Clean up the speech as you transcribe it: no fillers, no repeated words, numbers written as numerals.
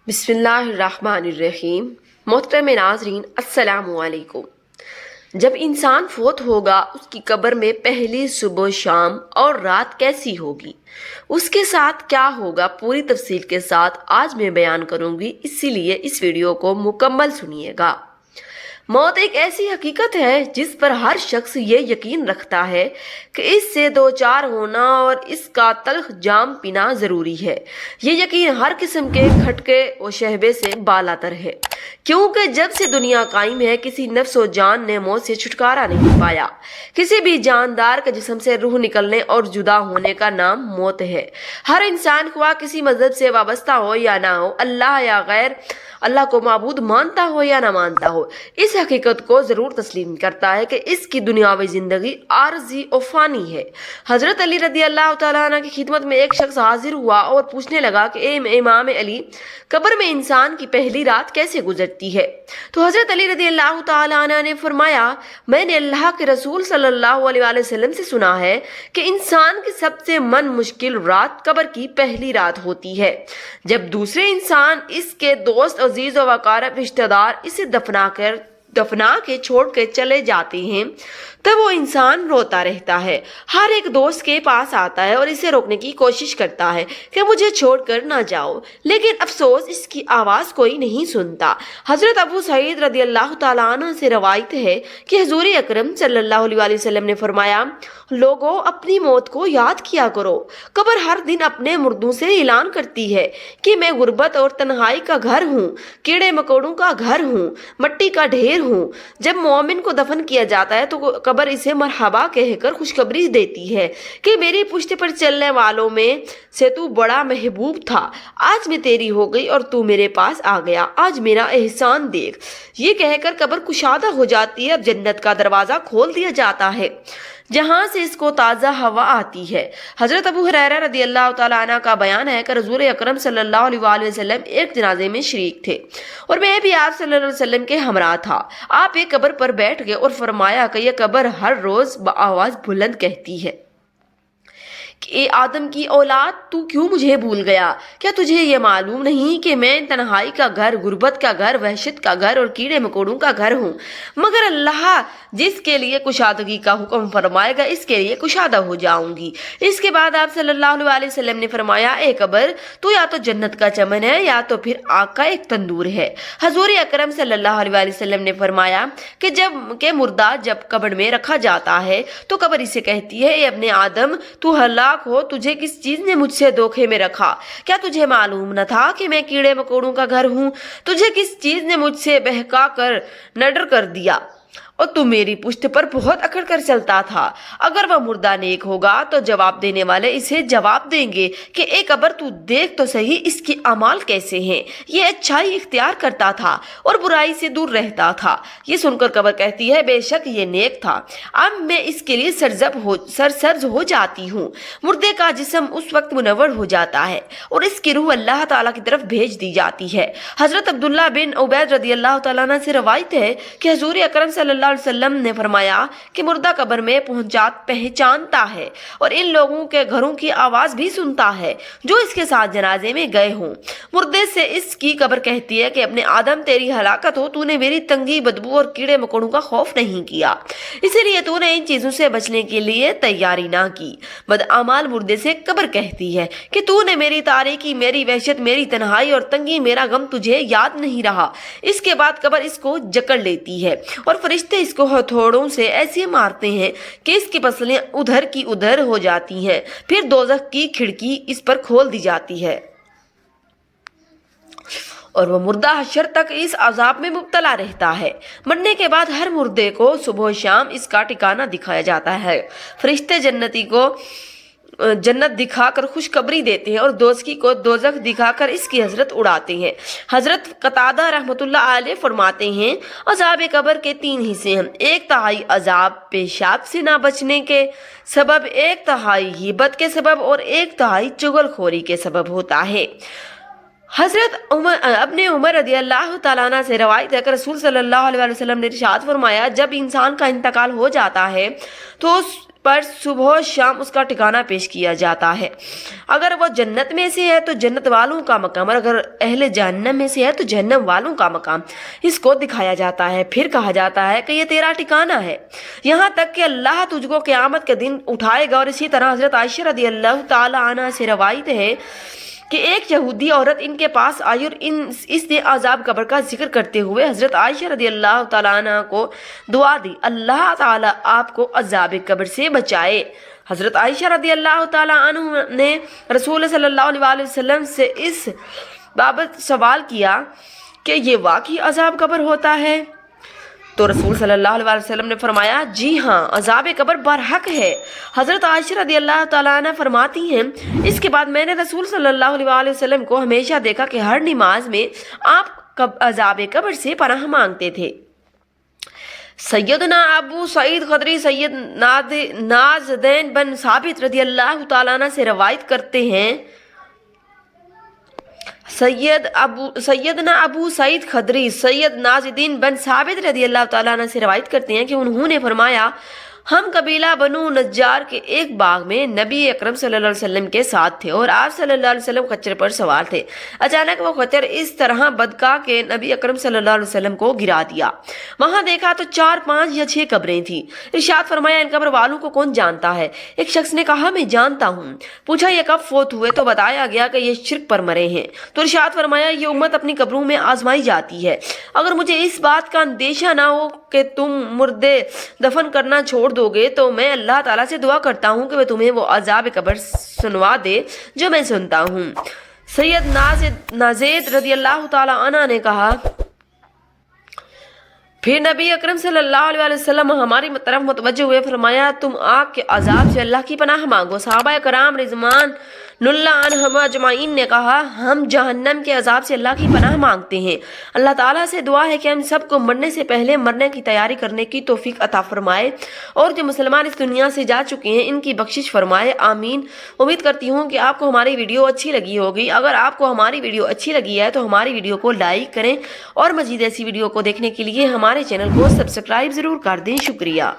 بسم اللہ الرحمن الرحیم۔ محترم ناظرین السلام علیکم۔ جب انسان فوت ہوگا اس کی قبر میں پہلی صبح شام اور رات کیسی ہوگی، اس کے ساتھ کیا ہوگا، پوری تفصیل کے ساتھ آج میں بیان کروں گی، اسی لیے اس ویڈیو کو مکمل سنیے گا۔ موت ایک ایسی حقیقت ہے جس پر ہر شخص یہ یقین رکھتا ہے کہ اس سے دوچار ہونا اور اس کا تلخ جام پینا ضروری ہے۔ یہ یقین ہر قسم کے کھٹکے و شہبے سے بالاتر ہے، کیونکہ جب سے دنیا قائم ہے کسی نفس و جان نے موت سے چھٹکارا نہیں پایا۔ کسی بھی جاندار کا جسم سے روح نکلنے اور جدا ہونے کا نام موت ہے۔ ہر انسان خواہ کسی مذہب سے وابستہ ہو یا نہ ہو، اللہ یا غیر اللہ کو معبود مانتا ہو یا نہ مانتا ہو، اس حقیقت کو ضرور تسلیم کرتا ہے کہ اس کی دنیاوی زندگی عارضی و فانی ہے۔ حضرت علی رضی اللہ تعالیٰ عنہ کی خدمت میں ایک شخص حاضر ہوا اور پوچھنے لگا کہ اے امام علی، قبر میں انسان کی پہلی رات کیسے گزرتی ہے؟ تو حضرت علی رضی اللہ تعالیٰ عنہ نے فرمایا، میں نے اللہ کے رسول صلی اللہ علیہ وآلہ وسلم سے سنا ہے کہ انسان کی سب سے مشکل رات قبر کی پہلی رات ہوتی ہے، جب دوسرے انسان، اس کے دوست، عزیز و وقارب رشتہ دار اسے دفنا کے چھوڑ کے چلے جاتے ہیں، تب وہ انسان روتا رہتا ہے۔ ہر ایک دوست کے پاس آتا ہے اور اسے روکنے کی کوشش کرتا ہے کہ مجھے چھوڑ کر نہ جاؤ، لیکن افسوس اس کی آواز کوئی نہیں سنتا۔ حضرت ابو سعید رضی اللہ تعالیٰ عنہ سے روایت ہے کہ حضور اکرم صلی اللہ علیہ وسلم نے فرمایا، لوگوں اپنی موت کو یاد کیا کرو۔ قبر ہر دن اپنے مردوں سے اعلان کرتی ہے کہ میں غربت اور تنہائی کا گھر ہوں، کیڑے مکوڑوں کا گھر ہوں، مٹی کا ڈھیر ہوں۔ جب مومن کو دفن کیا جاتا ہے تو قبر اسے مرحبا کہہ کر خوشخبری دیتی ہے کہ میری پشت پر چلنے والوں میں سے تو بڑا محبوب تھا، آج میں تیری ہو گئی اور تو میرے پاس آ گیا، آج میرا احسان دیکھ۔ یہ کہہ کر قبر کشادہ ہو جاتی ہے۔ اب جنت کا دروازہ کھول دیا جاتا ہے جہاں سے اس کو تازہ ہوا آتی ہے۔ حضرت ابو ہریرہ رضی اللہ تعالیٰ عنہ کا بیان ہے کہ رسول اکرم صلی اللہ علیہ وآلہ وسلم ایک جنازے میں شریک تھے اور میں بھی آپ صلی اللہ علیہ وسلم کے ہمراہ تھا۔ آپ ایک قبر پر بیٹھ گئے اور فرمایا کہ یہ قبر ہر روز بآواز بلند کہتی ہے کہ اے آدم کی اولاد، تو کیوں مجھے بھول گیا؟ کیا تجھے یہ معلوم نہیں کہ میں تنہائی کا گھر، غربت کا گھر، وحشت کا گھر اور کیڑے مکوڑوں کا گھر ہوں؟ مگر اللہ جس کے لیے کشادگی کا حکم فرمائے گا اس کے لیے کشادہ ہو جاؤں گی۔ اس کے بعد آپ صلی اللہ علیہ وسلم نے فرمایا، اے قبر، تو یا تو جنت کا چمن ہے یا تو پھر آگ کا ایک تندور ہے۔ حضور اکرم صلی اللہ علیہ وسلم نے فرمایا کہ مردہ جب قبر میں رکھا جاتا ہے تو قبر اسے کہتی ہے، اے ابن آدم، تو ہلاک ہو، تجھے کس چیز نے مجھ سے دھوکے میں رکھا؟ کیا تجھے معلوم نہ تھا کہ میں کیڑے مکوڑوں کا گھر ہوں؟ تجھے کس چیز نے مجھ سے بہکا کر نڈر کر دیا اور تو میری پشت پر بہت اکڑ کر چلتا تھا؟ اگر وہ مردہ نیک ہوگا تو جواب دینے والے اسے جواب دیں گے کہ اے قبر، تو دیکھ تو صحیح اس کے اعمال کیسے ہیں، یہ اچھائی اختیار کرتا تھا اور برائی سے دور رہتا تھا۔ یہ سن کر قبر کہتی ہے، بے شک یہ نیک تھا، اب میں اس کے لیے سرسبز ہو جاتی ہوں۔ مردے کا جسم اس وقت منور ہو جاتا ہے اور اس کی روح اللہ تعالیٰ کی طرف بھیج دی جاتی ہے۔ حضرت عبداللہ بن عبید رضی اللہ تعالیٰ عنہ سے روایت ہے کہ حضور اکرم صلی اللہ علیہ وسلم نے فرمایا کہ مردہ قبر میں پہچانتا ہے اور ان لوگوں کے گھروں کی آواز بھی سنتا ہے جو اس کے ساتھ جنازے میں گئے ہوں۔ مردے سے اس کی قبر کہتی ہے کہ اپنے آدم، تیری ہلاکت ہو، تو نے میری تنگی، بدبو اور کیڑے مکوڑوں کا خوف نہیں کیا، اسی لیے تو نے ان چیزوں سے بچنے کے لیے تیاری نہ کی۔ بدعمال مردے سے قبر کہتی ہے کہ تو نے میری تاریکی، میری وحشت، میری تنہائی اور تنگی، میرا غم تجھے یاد نہیں رہا۔ اس کے بعد قبر اس کو جکڑ لیتی ہے اور فرشتے اس کو ہتھوڑوں سے ایسے مارتے ہیں کہ اس کی پسلیاں ادھر کی ادھر ہو جاتی ہیں، پھر دوزخ کی کھڑکی اس پر کھول دی جاتی ہے اور وہ مردہ حشر تک اس عذاب میں مبتلا رہتا ہے۔ مرنے کے بعد ہر مردے کو صبح و شام اس کا ٹھکانہ دکھایا جاتا ہے۔ فرشتے جنتی کو جنت دکھا کر خوشخبری دیتے ہیں اور دوزخی کو دوزخ دکھا کر اس کی حسرت اڑاتے ہیں۔ حضرت قتادہ رحمۃ اللہ علیہ فرماتے ہیں، عذاب قبر کے 3 حصے ہیں، 1/3 عذاب پیشاب سے نہ بچنے کے سبب، 1/3 غیبت کے سبب اور 1/3 چغل خوری کے سبب ہوتا ہے۔ حضرت ابن عمر رضی اللہ تعالیٰ عنہ سے روایت ہے کہ رسول صلی اللہ علیہ وسلم نے ارشاد فرمایا، جب انسان کا انتقال ہو جاتا ہے تو پر صبح شام اس کا ٹھکانہ پیش کیا جاتا ہے۔ اگر وہ جنت میں سے ہے تو جنت والوں کا مقام، اور اگر اہل جہنم میں سے ہے تو جہنم والوں کا مقام اس کو دکھایا جاتا ہے۔ پھر کہا جاتا ہے کہ یہ تیرا ٹھکانہ ہے، یہاں تک کہ اللہ تجھ کو قیامت کے دن اٹھائے گا۔ اور اسی طرح حضرت عائشہ رضی اللہ تعالی عنہ سے روایت ہے کہ ایک یہودی عورت ان کے پاس آئی اور اس نے عذاب قبر کا ذکر کرتے ہوئے حضرت عائشہ رضی اللہ تعالیٰ عنہ کو دعا دی، اللہ تعالیٰ آپ کو عذاب قبر سے بچائے۔ حضرت عائشہ رضی اللہ تعالیٰ عنہ نے رسول صلی اللہ علیہ وسلم سے اس بابت سوال کیا کہ یہ واقعی عذاب قبر ہوتا ہے؟ تو رسول صلی اللہ علیہ وسلم نے فرمایا جی ہاں، عذاب قبر برحق ہے۔ حضرت عائشہ رضی اللہ تعالیٰ عنہ فرماتی ہیں اس کے بعد میں نے رسول صلی اللہ علیہ وسلم کو ہمیشہ دیکھا کہ ہر نماز میں آپ عذاب قبر سے پناہ مانگتے تھے۔ سیدنا ابو سعید خدری سید نازدین بن ثابت رضی اللہ تعالیٰ عنہ سے روایت کرتے ہیں، سیدنا ابو سعید خدری سید نازدین بن ثابت رضی اللہ تعالیٰ عنہ سے روایت کرتے ہیں کہ انہوں نے فرمایا ہم قبیلہ بنو نجار کے ایک باغ میں نبی اکرم صلی اللہ علیہ وسلم کے ساتھ تھے اور آپ صلی اللہ علیہ وسلم خچر پر سوار تھے۔ اچانک وہ خچر اس طرح بدکا کہ نبی اکرم صلی اللہ علیہ وسلم کو گرا دیا۔ وہاں دیکھا تو 4 5 یا 6 قبریں تھیں۔ ارشاد فرمایا ان قبر والوں کو کون جانتا ہے؟ ایک شخص نے کہا میں جانتا ہوں۔ پوچھا یہ کب فوت ہوئے؟ تو بتایا گیا کہ یہ شرک پر مرے ہیں۔ تو ارشاد فرمایا یہ امت اپنی قبروں میں آزمائی جاتی ہے، اگر مجھے اس بات کا اندیشہ نہ ہو کہ تم مردے دفن کرنا چھوڑ دو گے تو میں اللہ تعالیٰ سے دعا کرتا ہوں کہ وہ تمہیں وہ عذاب قبر سنوا دے جو میں سنتا ہوں۔ سید نازید رضی اللہ تعالیٰ عنہ نے کہا پھر نبی اکرم صلی اللہ علیہ وسلم ہماری طرف متوجہ ہوئے، فرمایا تم آگ کے عذاب سے اللہ کی پناہ مانگو۔ صحابہ کرام رضوان اللہ عنہم اجمعین نے کہا ہم جہنم کے عذاب سے اللہ کی پناہ مانگتے ہیں۔ اللہ تعالیٰ سے دعا ہے کہ ہم سب کو مرنے سے پہلے مرنے کی تیاری کرنے کی توفیق عطا فرمائے، اور جو مسلمان اس دنیا سے جا چکے ہیں ان کی بخشش فرمائے، آمین۔ امید کرتی ہوں کہ آپ کو ہماری ویڈیو اچھی لگی ہوگی۔ اگر آپ کو ہماری ویڈیو اچھی لگی ہے تو ہماری ویڈیو کو لائک کریں اور مزید ایسی ویڈیو کو دیکھنے کے لیے ہمارے چینل کو سبسکرائب ضرور کر دیں۔ شکریہ۔